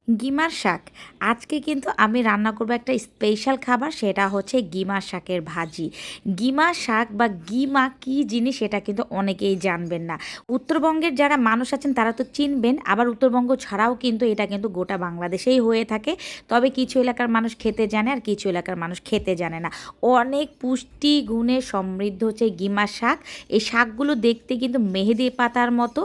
গিমার শাক। আজকে কিন্তু আমি রান্না করব একটা স্পেশাল খাবার, সেটা হচ্ছে গিমার শাকের ভাজি। গিমা শাক বা গিমা কী জিনিস সেটা কিন্তু অনেকেই জানবেন না। উত্তরবঙ্গের যারা মানুষ আছেন তারা তো চিনবেন, আবার উত্তরবঙ্গ ছাড়াও কিন্তু এটা কিন্তু গোটা বাংলাদেশেই হয়ে থাকে। তবে কিছু এলাকার মানুষ খেতে জানে আর কিছু এলাকার মানুষ খেতে জানে না। অনেক পুষ্টি গুণে সমৃদ্ধ হচ্ছে গিমা শাক। এই শাকগুলো দেখতে কিন্তু মেহেদি পাতার মতো,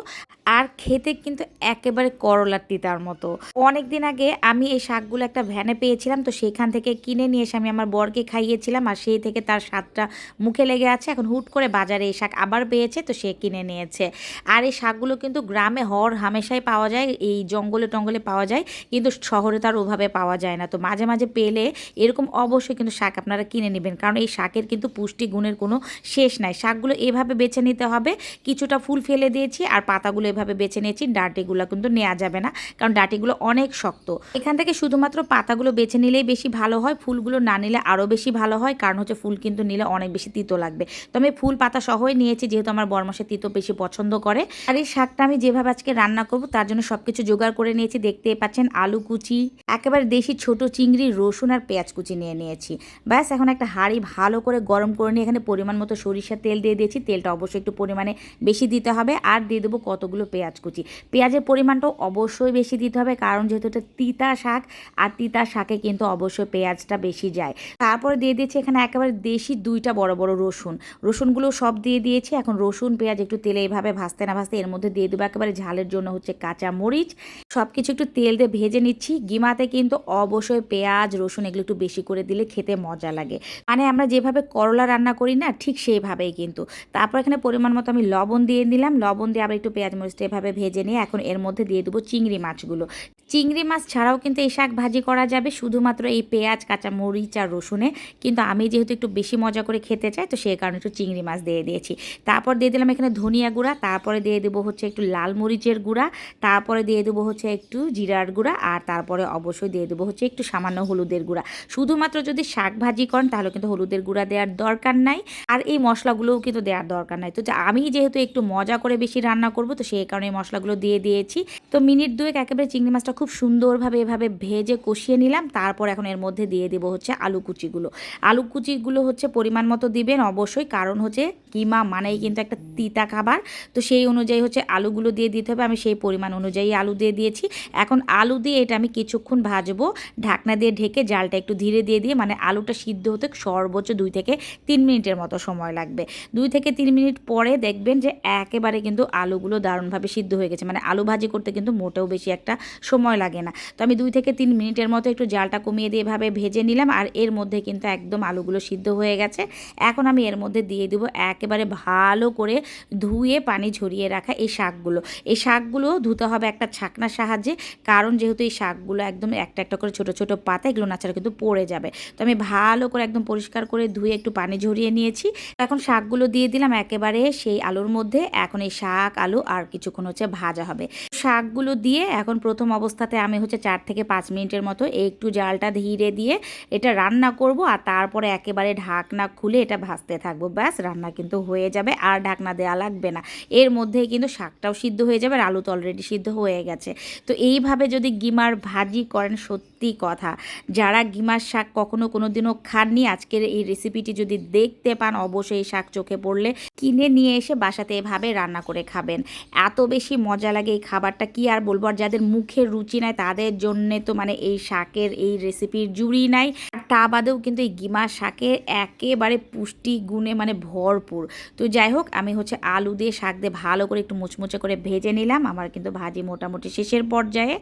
আর খেতে কিন্তু একেবারে করলার তিতার মতো। অনেক দিন আগে আমি এই শাকগুলো একটা ভ্যানে পেয়েছিলাম, তো সেখান থেকে কিনে নিয়ে এসে আমি আমার বরকে খাইয়েছিলাম, আর সেই থেকে তার স্বাদটা মুখে লেগে আছে। এখন হুট করে বাজারে এই শাক আবার পেয়েছে, তো সে কিনে নিয়েছে। আর এই শাকগুলো কিন্তু গ্রামে হর হামেশাই পাওয়া যায়, এই জঙ্গলে টঙ্গলে পাওয়া যায়, কিন্তু শহরে তার ওভাবে পাওয়া যায় না। তো মাঝে মাঝে পেলে এরকম অবশ্যই কিন্তু শাক আপনারা কিনে নেবেন, কারণ এই শাকের কিন্তু পুষ্টি গুণের কোনো শেষ নাই। শাকগুলো এভাবে বেছে নিতে হবে, কিছুটা ফুল ফেলে দিয়েছি আর পাতাগুলো এভাবে বেছে নিয়েছি। ডাঁটিগুলো কিন্তু নেওয়া যাবে না, কারণ ডাঁটিগুলো অনেক শক্ত। এখান থেকে শুধুমাত্র পাতাগুলো বেছে নিলেই বেশি ভালো হয়, ফুলগুলো না নিলে আরও বেশি ভালো হয়, কারণ হচ্ছে ফুল কিন্তু নিলে অনেক বেশি তিতো লাগবে। তো আমি ফুল পাতা সহই নিয়েছি, যেহেতু আমার বরমশাই তিতো বেশি পছন্দ করে। আর এই শাকটা আমি যেভাবে আজকে রান্না করব তার জন্য সবকিছু জোগাড় করে নিয়েছি। দেখতেই পাচ্ছেন, আলু কুচি, একেবারে দেশি ছোট চিংড়ি, রসুন আর পেঁয়াজ কুচি নিয়ে নিয়েছি। ব্যাস, এখন একটা হাঁড়ি ভালো করে গরম করে নিয়ে এখানে পরিমাণ মতো সরিষার তেল দিয়ে দিয়েছি। তেলটা অবশ্যই একটু পরিমাণে বেশি দিতে হবে, আর দিয়ে দেবো কতগুলো পেঁয়াজ কুচি। পেঁয়াজের পরিমাণটাও অবশ্যই বেশি দিতে হবে, কারণ যেহেতু এটা তিতা শাক, আর তিতা শাকে কিন্তু অবশ্যই পেঁয়াজটা বেশি যায়। তারপরে দিয়ে দিয়েছি এখানে একেবারে দেশি 2টা বড় বড় রসুন। রসুনগুলো সব দিয়ে দিয়েছি। এখন রসুন পেঁয়াজ একটু তেলে এইভাবে ভাজতে না ভাজতে এর মধ্যে দিয়ে দেবো একেবারে ঝালের জন্য হচ্ছে কাঁচা মরিচ। সব কিছু একটু তেল দিয়ে ভেজে নিচ্ছি। গিমাতে কিন্তু অবশ্যই পেঁয়াজ রসুন এগুলো একটু বেশি করে দিলে খেতে মজা লাগে, মানে আমরা যেভাবে করলা রান্না করি না, ঠিক সেইভাবেই কিন্তু। তারপর এখানে পরিমাণ মতো আমি লবণ দিয়ে দিলাম। লবণ দিয়ে আবার একটু পেঁয়াজ মরিচটা এভাবে ভেজে নিয়ে এখন এর মধ্যে দিয়ে দেবো চিংড়ি মাছগুলো। চিংড়ি মাছ ছাড়াও কিন্তু এই শাক ভাজি করা যাবে, শুধুমাত্র এই পেঁয়াজ কাঁচা মরিচ আর রসুনে। কিন্তু আমি যেহেতু একটু বেশি মজা করে খেতে চাই, তো সেই কারণে একটু চিংড়ি মাছ দিয়ে দিয়েছি। তারপর দিয়ে দিলাম এখানে ধনিয়া গুঁড়া, তারপরে দিয়ে দেবো হচ্ছে একটু লাল মরিচের গুঁড়া, তারপরে দিয়ে দেবো হচ্ছে একটু জিরার গুঁড়া, আর তারপরে অবশ্যই দিয়ে দেবো হচ্ছে একটু সামান্য হলুদের গুঁড়া। শুধুমাত্র যদি শাক ভাজি করেন তাহলে কিন্তু হলুদের গুঁড়া দেওয়ার দরকার নাই, আর এই মশলাগুলোও কিন্তু দেওয়ার দরকার নাই। তো আমি যেহেতু একটু মজা করে বেশি রান্না করব, তো সেই কারণে এই মশলাগুলো দিয়ে দিয়েছি। তো মিনিট দুয়েক একেবারে চিংড়ি মাছটা খুব সুন্দরভাবে এভাবে ভেজে কষিয়ে নিলাম। তারপর এখন এর মধ্যে দিয়ে দেবো হচ্ছে আলু কুচিগুলো। আলু কুচিগুলো হচ্ছে পরিমাণ মতো দিবেন অবশ্যই, কারণ হচ্ছে কিমা মানেই কিন্তু একটা তিতা খাবার। তো সেই অনুযায়ী হচ্ছে আলুগুলো দিয়ে দিতে হবে। আমি সেই পরিমাণ অনুযায়ী আলু দিয়ে দিয়েছি। এখন আলু দিয়ে এটা আমি কিছুক্ষণ ভাজবো, ঢাকনা দিয়ে ঢেকে, জালটা একটু ধীরে দিয়ে দিয়ে, মানে আলুটা সিদ্ধ হতে সর্বোচ্চ 2 থেকে 3 মিনিটের মতো সময় লাগবে। 2 থেকে 3 মিনিট পরে দেখবেন যে একেবারে কিন্তু আলুগুলো দারুণভাবে সিদ্ধ হয়ে গেছে। মানে আলু ভাজি করতে কিন্তু মোটেও বেশি একটা সময় লাগে না। তো আমি 2 থেকে 3 মিনিটের মতো একটু জালটা কমিয়ে দিয়ে এভাবে ভেজে নিলাম, আর এর মধ্যে কিন্তু একদম আলুগুলো সিদ্ধ হয়ে গেছে। এখন আমি এর মধ্যে দিয়ে দেবো একেবারে ভালো করে ধুয়ে পানি ঝরিয়ে রাখা এই শাকগুলো। এই শাকগুলো ধুতে হবে একটা ছাকনার সাহায্যে, কারণ যেহেতু এই শাকগুলো একদম একটা একটা করে ছোট ছোট পাতা, এগুলো নাচারা কিন্তু পড়ে যাবে। তো আমি ভালো করে একদম পরিষ্কার করে ধুয়ে একটু পানি ঝরিয়ে নিয়েছি। এখন শাকগুলো দিয়ে দিলাম একেবারে সেই আলুর মধ্যে। এখন এই শাক আলু আর কিছুক্ষণ হচ্ছে ভাজা হবে। শাকগুলো দিয়ে এখন প্রথম অবস্থাতে আমি হচ্ছে 4 থেকে 5 মিনিটের মতো একটু জালটা ধীরে দিয়ে এটা রান্না করব, আর তারপরে একেবারে ঢাকনা খুলে এটা ভাজতে থাকবো। ব্যাস, রান্না কিন্তু হয়ে যাবে, আর ঢাকনা দেওয়া লাগবে না। এর মধ্যেই কিন্তু শাকটাও সিদ্ধ হয়ে যাবে, আর আলু তো অলরেডি সিদ্ধ হয়ে গেছে। তো এইভাবে যদি গিমার ভাজি করেন, সত্যি কথা, যারা গিমার শাক কখনো কোনো দিনও খাননি, আজকের এই রেসিপিটি যদি দেখতে পান, অবশ্যই এই শাক চোখে পড়লে কিনে নিয়ে এসে বাসাতে এভাবে রান্না করে খাবেন। এত বেশি মজা লাগে এই খাবারটা, কি আর বলবো। আর যাদের মুখের রুচি নাই তাদের জন্যে তো মানে এই শাকের এই রেসিপির জুড়ি নাই। আর তা বাদেও কিন্তু এই গিমা শাকে একেবারে পুষ্টি গুণে মানে ভরপুর। তো যাই হোক, আমি হচ্ছে আলু দিয়ে শাক দিয়ে ভালো করে একটু মুচমুচে করে ভেজে নিলাম। আমার কিন্তু ভাজি মোটামুটি শেষের পর্যায়ে।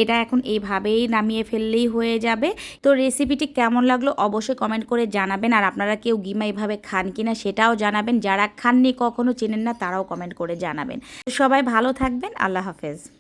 এটা এখন এইভাবেই নামিয়ে ফেললেই হয়ে যাবে। তো রেসিপিটি কেমন লাগলো অবশ্যই কমেন্ট করে জানাবেন, আর আপনারা কেউ গিমা এইভাবে খান কিনা সেটাও জানাবেন। যারা খাননি, কখনো চেনেন না, তারাও কমেন্ট করে জানাবেন। সবাই ভালো থাকবেন। আল্লাহ হাফেজ।